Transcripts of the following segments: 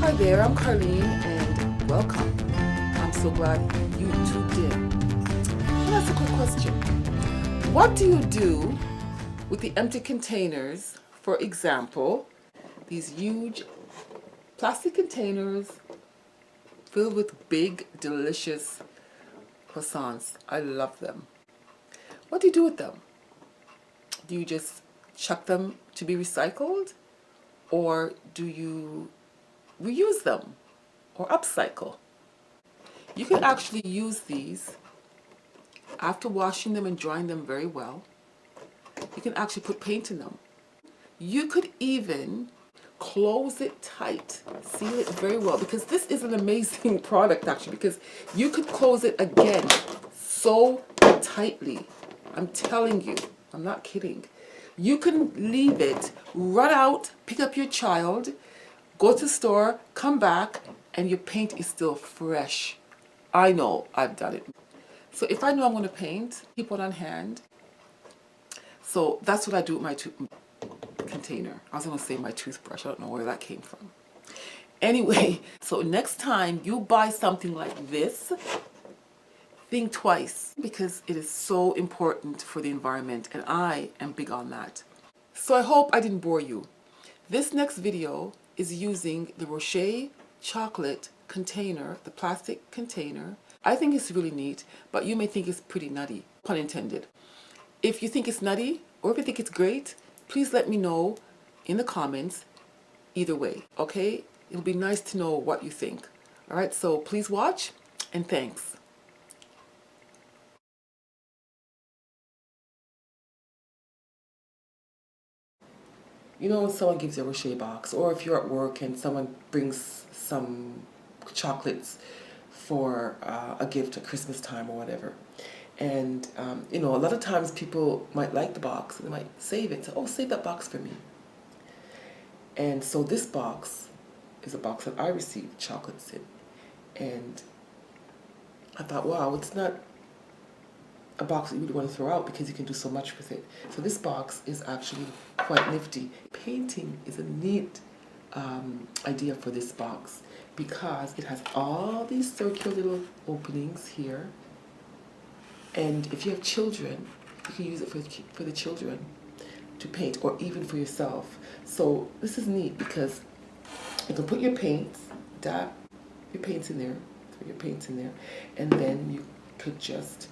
Hi there, I'm Carlene and welcome. I'm so glad you tuned in. That's a quick question. What do you do with the empty containers? For example, these huge plastic containers filled with big, delicious croissants. I love them. What do you do with them? Do you just chuck them to be recycled? Or do you reuse them or upcycle? You can actually use these after washing them and drying them very well. You can actually put paint in them. You could even close it tight, seal it very well, because this is an amazing product actually, because you could close it again so tightly. I'm telling you, I'm not kidding. You can leave it, run out, pick up your child, go to the store, come back, and your paint is still fresh. I know, I've done it. So if I know I'm going to paint, keep one on hand. So that's what I do with my container. I was going to say my toothbrush. I don't know where that came from. Anyway, so next time you buy something like this, think twice, because it is so important for the environment, and I am big on that. So I hope I didn't bore you. This next video is using the Rocher chocolate container, the plastic container. I think it's really neat, but you may think it's pretty nutty, pun intended. If you think it's nutty, or if you think it's great, please let me know in the comments. Either way, okay? It'll be nice to know what you think. All right, so please watch, and thanks. You know, when someone gives you a Rocher box, or if you're at work and someone brings some chocolates for a gift at Christmas time or whatever. And, you know, a lot of times people might like the box, and they might save it. So, oh, save that box for me. And so this box is a box that I received chocolates in. And I thought, wow, it's not a box that you would want to throw out because you can do so much with it. So this box is actually quite nifty. Painting is a neat idea for this box because it has all these circular little openings here. And if you have children, you can use it for the children to paint, or even for yourself. So this is neat because you can put your paints, dab your paints in there, throw your paints in there, and then you could just,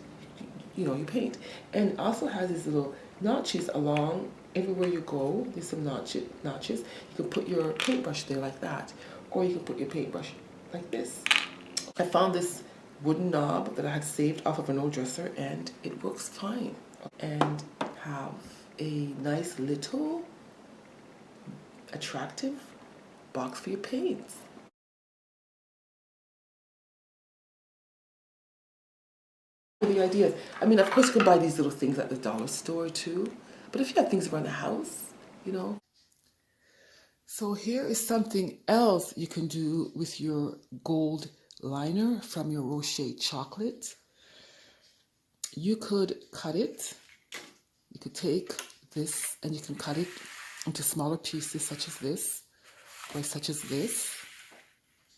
you know, you paint. And it also has these little notches along everywhere you go. There's some notches. You can put your paintbrush there like that, or you can put your paintbrush like this. I found this wooden knob that I had saved off of an old dresser, and it works fine. And have a nice little attractive box for your paints. The ideas. I mean, of course you can buy these little things at the dollar store too, but if you have things around the house, you know. So here is something else you can do with your gold liner from your Rocher chocolate. You could cut it. You could take this and you can cut it into smaller pieces such as this, or such as this.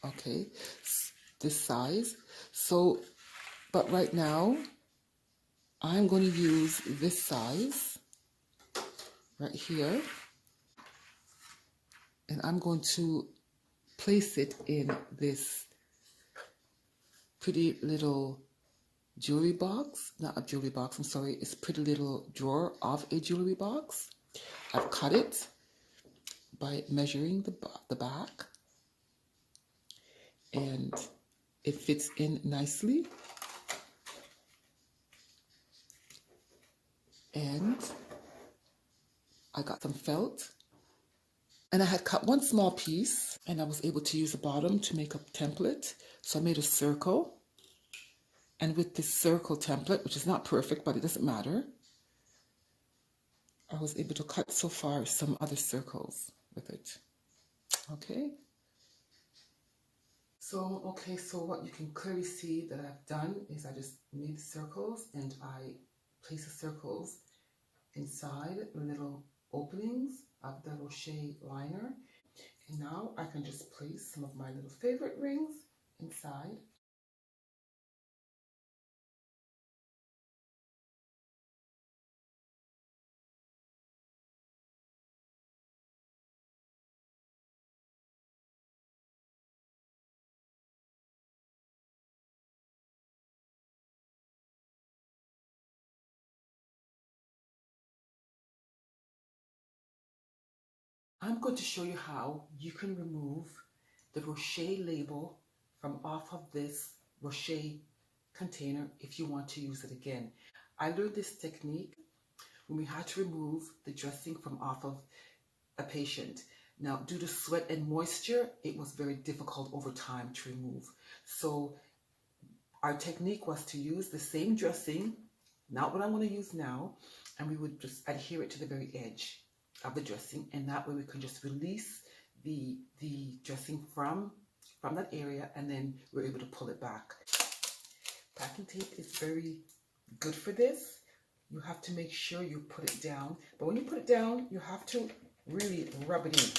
Okay, this size. So, but right now, I'm going to use this size right here, and I'm going to place it in this pretty little jewelry box. Not a jewelry box, I'm sorry, it's pretty little drawer of a jewelry box. I've cut it by measuring the back, and it fits in nicely. And I got some felt, and I had cut one small piece, and I was able to use the bottom to make a template. So I made a circle, and with this circle template, which is not perfect, but it doesn't matter, I was able to cut so far some other circles with it. Okay. So, okay, so what you can clearly see that I've done is I just made the circles, and I place the circles inside the little openings of the Rocher liner. And now I can just place some of my little favorite rings inside. I'm going to show you how you can remove the Rocher label from off of this Rocher container if you want to use it again. I learned this technique when we had to remove the dressing from off of a patient. Now, due to sweat and moisture, it was very difficult over time to remove. So our technique was to use the same dressing, not what I want to use now, and we would just adhere it to the very edge of the dressing, and that way we can just release the dressing from that area, and then we're able to pull it back. Packing tape is very good for this. You have to make sure you put it down, but when you put it down, you have to really rub it in.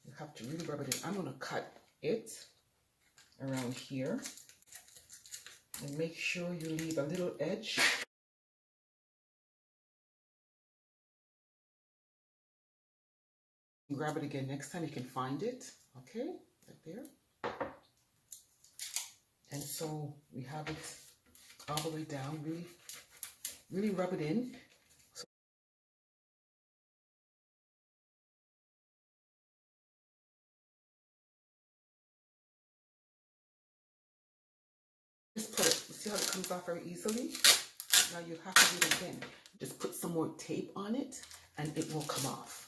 You have to really rub it in. I'm going to cut it around here and make sure you leave a little edge. Grab it again next time you can find it. Okay, right there. And so we have it all the way down. Really rub it in. Just put it. See how it comes off very easily? Now you have to do it again. Just put some more tape on it and it will come off.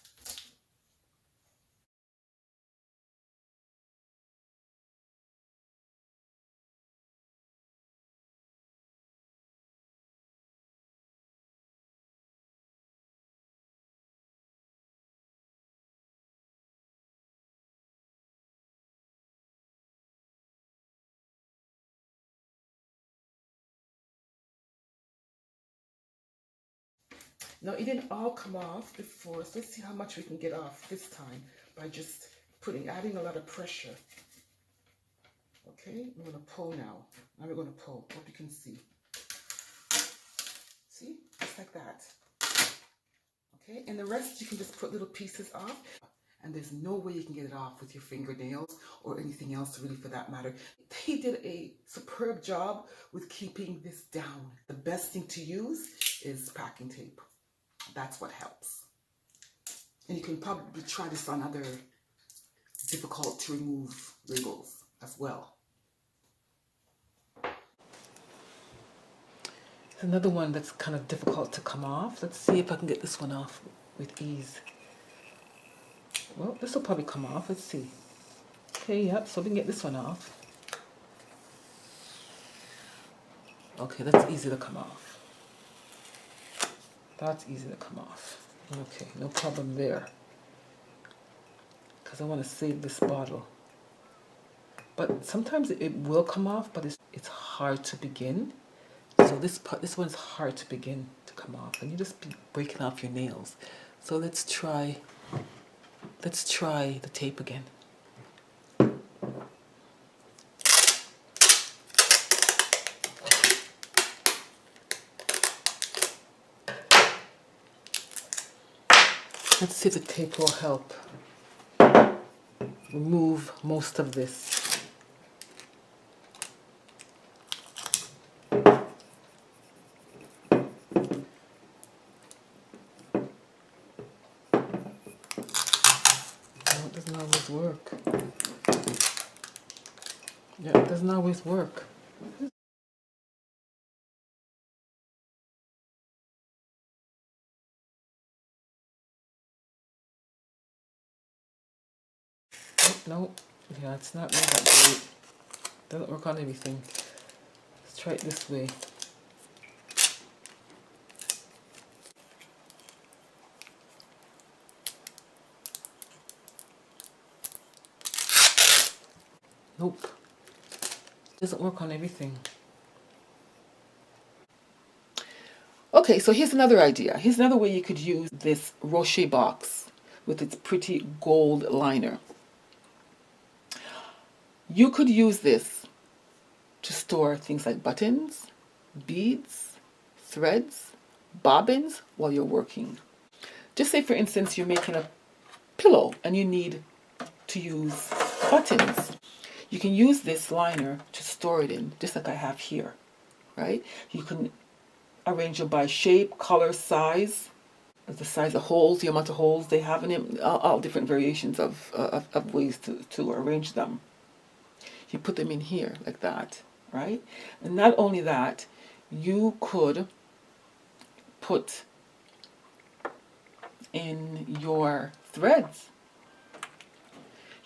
Now it didn't all come off before, so let's see how much we can get off this time by just adding a lot of pressure. Okay, we're going to pull now. Now we're going to pull. Hope you can see. See? Just like that. Okay, and the rest you can just put little pieces off. And there's no way you can get it off with your fingernails or anything else really for that matter. They did a superb job with keeping this down. The best thing to use is packing tape. That's what helps. And you can probably try this on other difficult to remove labels as well. Another one that's kind of difficult to come off. Let's see if I can get this one off with ease. Well, this will probably come off. Let's see. Okay, yep, so we can get this one off. Okay, that's easy to come off. That's easy to come off. Okay, no problem there. Because I want to save this bottle. But sometimes it will come off, but it's hard to begin. So this one's hard to begin to come off, and you just be breaking off your nails. So let's try the tape again. Let's see if the tape will help remove most of this. It doesn't always work. Yeah, it doesn't always work. No, yeah, it's not really that great. Doesn't work on everything. Let's try it this way. Nope. Doesn't work on everything. Okay, so here's another idea. Here's another way you could use this Rocher box with its pretty gold liner. You could use this to store things like buttons, beads, threads, bobbins while you're working. Just say, for instance, you're making a pillow and you need to use buttons. You can use this liner to store it in, just like I have here, right? You can arrange it by shape, color, size, the size of holes, the amount of holes they have in it, all different variations of ways to arrange them. You put them in here like that, right? And not only that, you could put in your threads.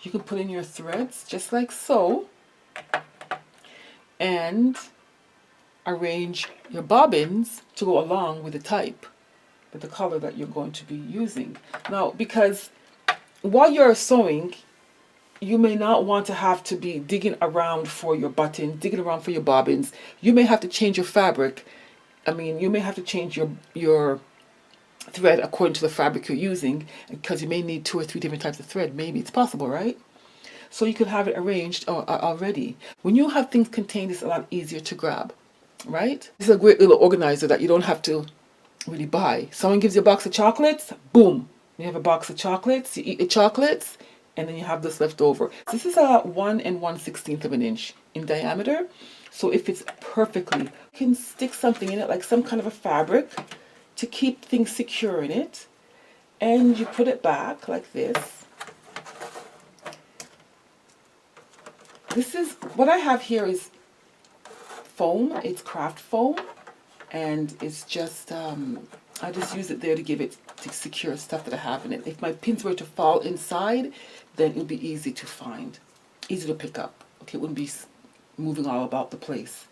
You can put in your threads just like so and arrange your bobbins to go along with the type, with the color that you're going to be using. Now, because while you're sewing, you may not want to have to be digging around for your button, digging around for your bobbins. You may have to change your fabric. I mean, you may have to change your thread according to the fabric you're using, because you may need 2 or 3 different types of thread. Maybe it's possible, right? So you could have it arranged already. When you have things contained, it's a lot easier to grab, right? This is a great little organizer that you don't have to really buy. Someone gives you a box of chocolates, boom, you have a box of chocolates, you eat the chocolates, and then you have this left over. This is a 1 1/16 of an inch in diameter, so it fits perfectly. You can stick something in it, like some kind of a fabric, to keep things secure in it, and you put it back like this. This is what I have here is foam. It's craft foam, and it's just I just use it there to give it to secure stuff that I have in it. If my pins were to fall inside, then it would be easy to find, easy to pick up. Okay, it wouldn't be moving all about the place.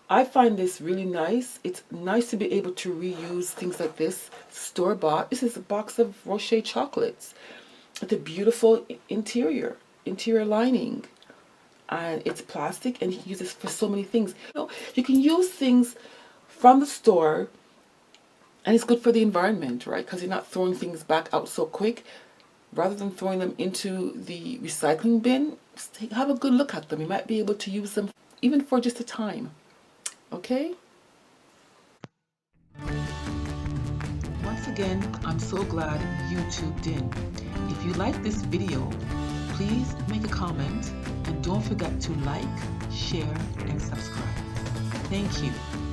I find this really nice. It's nice to be able to reuse things like this, store-bought. This is a box of Rocher chocolates with a beautiful interior lining. And it's plastic, and you can use this for so many things. You know, you can use things from the store, and it's good for the environment, right? Because you're not throwing things back out so quick. Rather than throwing them into the recycling bin, have a good look at them. You might be able to use them even for just a time. Okay? Once again, I'm so glad you tuned in. If you like this video, please make a comment and don't forget to like, share, and subscribe. Thank you.